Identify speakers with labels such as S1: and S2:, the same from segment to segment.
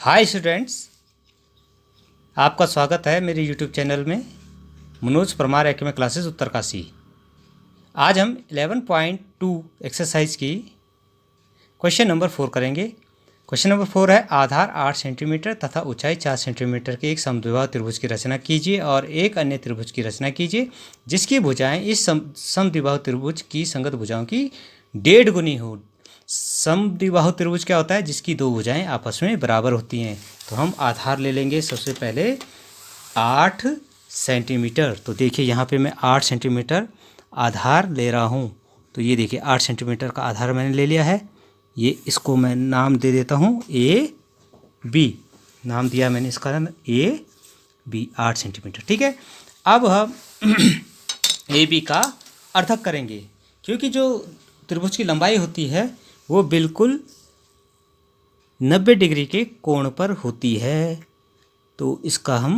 S1: Hi students, आपका स्वागत है मेरे यूट्यूब चैनल में मनोज परमार एकेडमी क्लासेस उत्तरकाशी। आज हम 11.2 एक्सरसाइज की क्वेश्चन नंबर 4 करेंगे। क्वेश्चन नंबर 4 है आधार 8 सेंटीमीटर तथा ऊंचाई 4 सेंटीमीटर के एक समद्विबाहु त्रिभुज की रचना कीजिए और एक अन्य त्रिभुज की रचना कीजिए जिसकी भुजाएं इस समद्विबाहु त्रिभुज की संगत भुजाओं की 1.5 गुनी हो। समद्विबाहु त्रिभुज क्या होता है? जिसकी दो भुजाएं आपस में बराबर होती हैं। तो हम आधार ले लेंगे सबसे पहले 8 सेंटीमीटर। तो देखिए यहाँ पे मैं 8 सेंटीमीटर आधार ले रहा हूँ। तो ये देखिए 8 सेंटीमीटर का आधार मैंने ले लिया है। ये इसको मैं नाम दे देता हूँ ए बी। नाम दिया मैंने इसका नाम ए बी, 8 सेंटीमीटर। ठीक है, अब हम ए बी का अर्थक करेंगे क्योंकि जो त्रिभुज की लंबाई होती है वो बिल्कुल 90 डिग्री के कोण पर होती है। तो इसका हम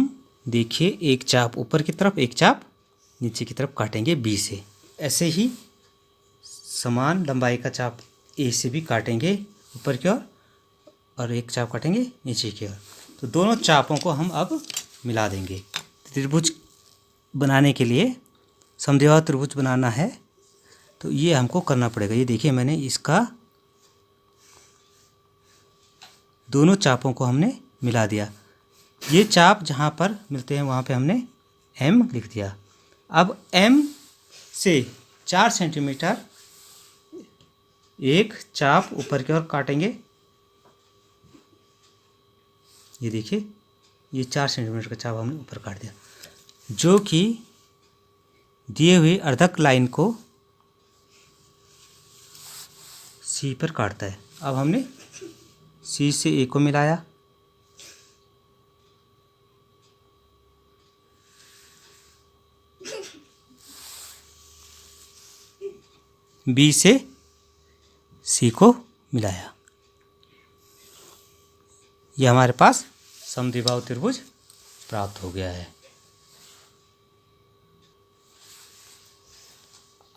S1: देखिए एक चाप ऊपर की तरफ एक चाप नीचे की तरफ काटेंगे बी से। ऐसे ही समान लंबाई का चाप ए से भी काटेंगे ऊपर की ओर और एक चाप काटेंगे नीचे की ओर। तो दोनों चापों को हम अब मिला देंगे। त्रिभुज बनाने के लिए समद्विबाहु त्रिभुज बनाना है तो ये हमको करना पड़ेगा। ये देखिए मैंने इसका दोनों चापों को हमने मिला दिया। ये चाप जहाँ पर मिलते हैं वहाँ पे हमने m लिख दिया। अब m से 4 सेंटीमीटर एक चाप ऊपर की ओर काटेंगे। ये देखिए ये 4 सेंटीमीटर का चाप हमने ऊपर काट दिया जो कि दिए हुए अर्धक लाइन को सी पर काटता है। अब हमने सी से ए को मिलाया, बी से सी को मिलाया। यह हमारे पास समद्विबाहु त्रिभुज प्राप्त हो गया है।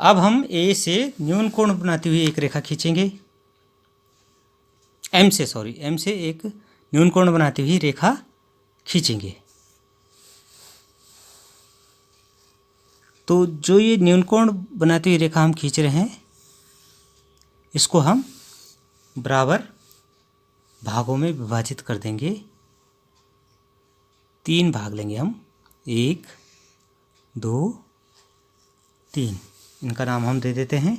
S1: अब हम ए से न्यून कोण बनाती हुई एक रेखा खींचेंगे। एम से एक न्यून कोण बनाती हुई रेखा खींचेंगे। तो जो ये न्यून कोण बनाती हुई रेखा हम खींच रहे हैं इसको हम बराबर भागों में विभाजित कर देंगे। 3 भाग लेंगे हम, 1 2 3। इनका नाम हम दे देते हैं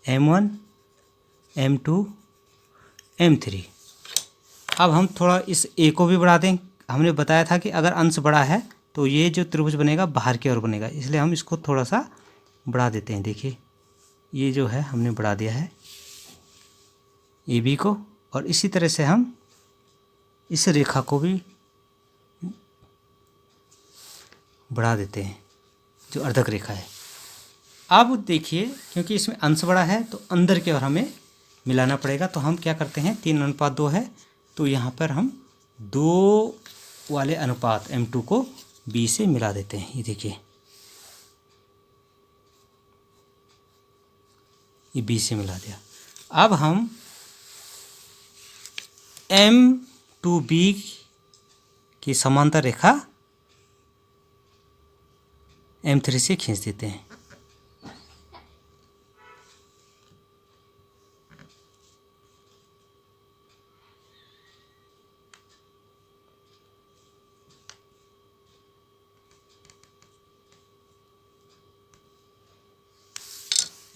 S1: M1 M2 M3। अब हम थोड़ा इस ए को भी बढ़ा दें। हमने बताया था कि अगर अंश बड़ा है तो ये जो त्रिभुज बनेगा बाहर की ओर बनेगा, इसलिए हम इसको थोड़ा सा बढ़ा देते हैं। देखिए ये जो है हमने बढ़ा दिया है ए बी को, और इसी तरह से हम इस रेखा को भी बढ़ा देते हैं जो अर्धक रेखा है। अब देखिए क्योंकि इसमें अंश बड़ा है तो अंदर की ओर हमें मिलाना पड़ेगा। तो हम क्या करते हैं 3:2 है तो यहाँ पर हम 2 वाले अनुपात M2 को B से मिला देते हैं। ये देखिए ये B से मिला दिया। अब हम M2B की समांतर रेखा M3 से खींच देते हैं।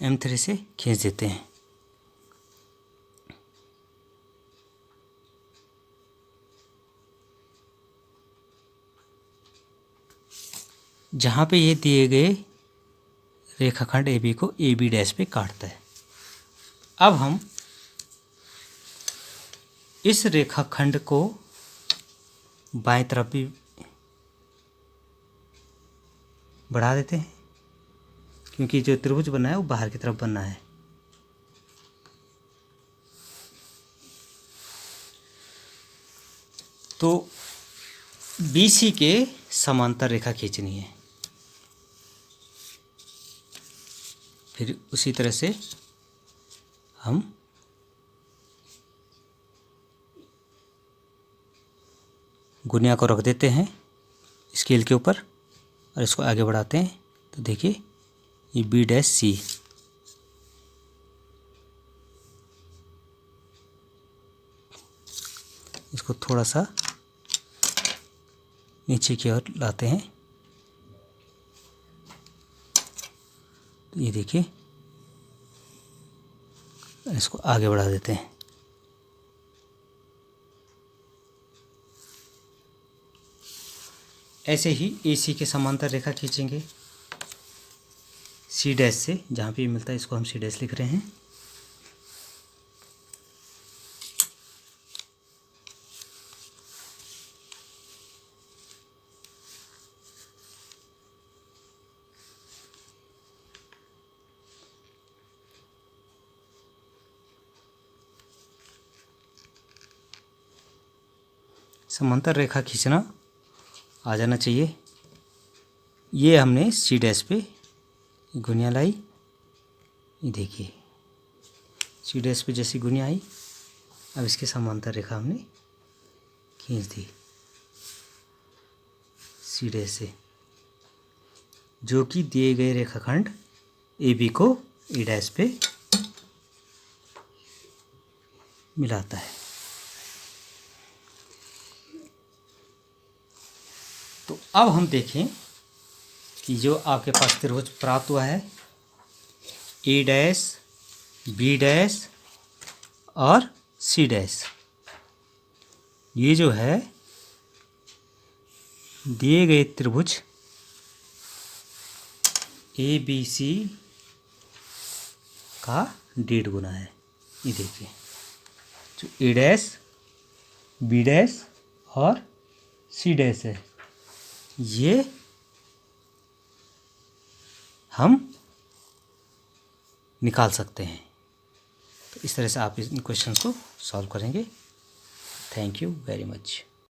S1: M3 से खींच देते हैं। जहाँ पे ये दिए गए रेखाखंड AB को AB डैश पे काटता है। अब हम इस रेखाखंड को बाएं तरफ भी बढ़ा देते हैं क्योंकि जो त्रिभुज बनना है वो बाहर की तरफ बनना है। तो BC के समांतर रेखा खींचनी है। फिर उसी तरह से हम गुनिया को रख देते हैं स्केल के ऊपर और इसको आगे बढ़ाते हैं तो देखिए ये B-C। इसको थोड़ा सा नीचे की ओर लाते हैं तो ये देखिए, इसको आगे बढ़ा देते हैं। ऐसे ही AC के समांतर रेखा खींचेंगे C' से, जहाँ पे मिलता है इसको हम C' लिख रहे हैं। समांतर रेखा खींचना आ जाना चाहिए। ये हमने C' पे गुनिया लाई, ये देखिए C' पे जैसी गुनिया आई, अब इसके समांतर रेखा हमने खींच दी C' से, जो कि दिए गए रेखाखंड AB को E' पे मिलाता है। तो अब हम देखें कि जो आपके पास त्रिभुज प्राप्त हुआ है A', B' और C', ये जो है दिए गए त्रिभुज ABC का 1.5 गुना है। ये देखिए जो A', B' और C' है, ये हम निकाल सकते हैं। तो इस तरह से आप इन क्वेश्चंस को सॉल्व करेंगे। Thank you very much.